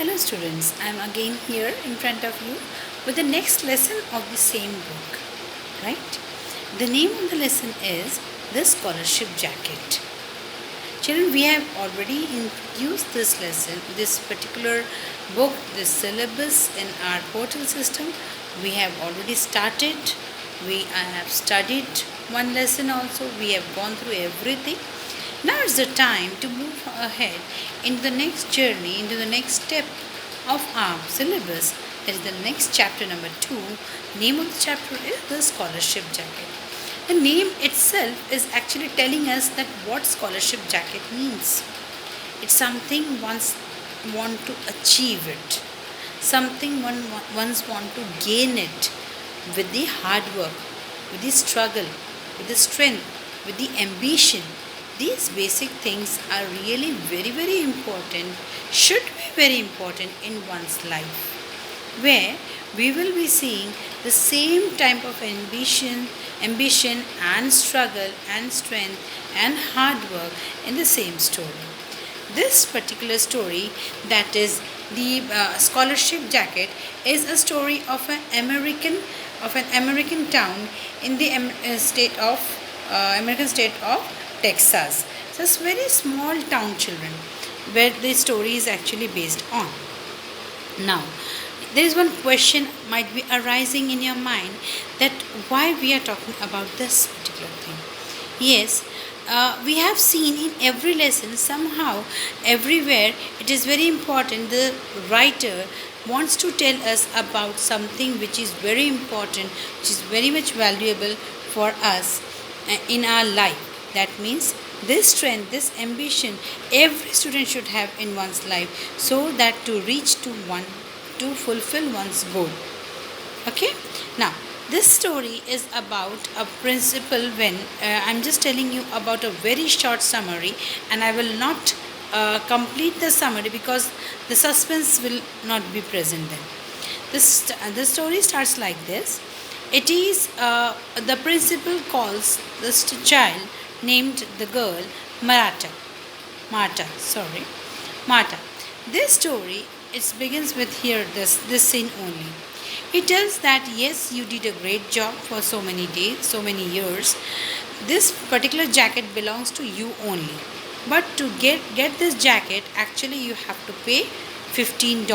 Hello students, I am again here in front of you with the next lesson of the same book, right? The name of the lesson is The Scholarship Jacket. Children, we have already introduced this lesson, this particular book, this syllabus in our portal system. We have already started. I have studied one lesson also. We have gone through everything. Now is the time to move ahead into the next journey, into the next step of our syllabus. That is the next chapter number 2. Name of the chapter is The Scholarship Jacket. The name itself is actually telling us that what scholarship jacket means. It's something one's want to achieve it, something one once want to gain it with the hard work, with the struggle, with the strength, with the ambition. These basic things are really very important, should be very important in one's life, where we will be seeing the same type of ambition and struggle and strength and hard work in the same story. This particular story, that is the scholarship jacket, is a story of an American town in the American state of Texas. So it's very small town, children, where the story is actually based on. Now, there is one question might be arising in your mind, that why we are talking about this particular thing. Yes, we have seen in every lesson, somehow, everywhere, it is very important. The writer wants to tell us about something which is very important, which is very much valuable for us in our life. That means this strength, this ambition, every student should have in one's life, so that to fulfill one's goal. Okay? Now, this story is about a principle. When I'm just telling you about a very short summary, and I will not complete the summary because the suspense will not be present then. The story starts like this. It is the principal calls this child, named the girl Marta. This story, it begins with here this scene only. He tells that yes, you did a great job for so many days, so many years. This particular jacket belongs to you only. But to get this jacket, actually you have to pay $15.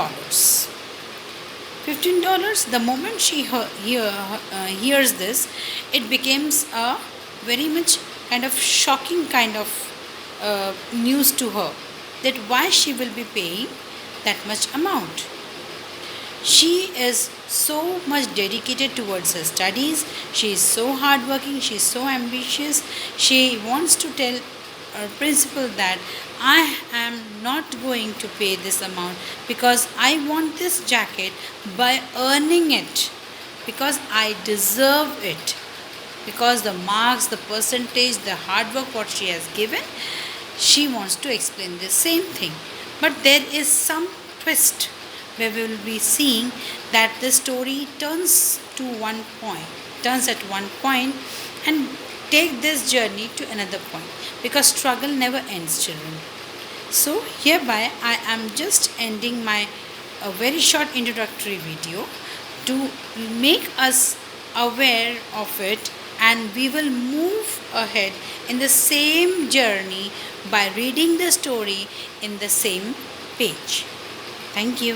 $15. The moment she hears this, it becomes a very much kind of shocking kind of news to her, that why she will be paying that much amount. She is so much dedicated towards her studies. She is so hardworking. She is so ambitious. She wants to tell her principal that I am not going to pay this amount, because I want this jacket by earning it, because I deserve it, because the marks, the percentage, the hard work what she has given. She wants to explain the same thing. But there is some twist where we will be seeing that the story turns at one point and take this journey to another point, because struggle never ends, children. So hereby I am just ending my very short introductory video to make us aware of it, and we will move ahead in the same journey by reading the story in the same page. Thank you.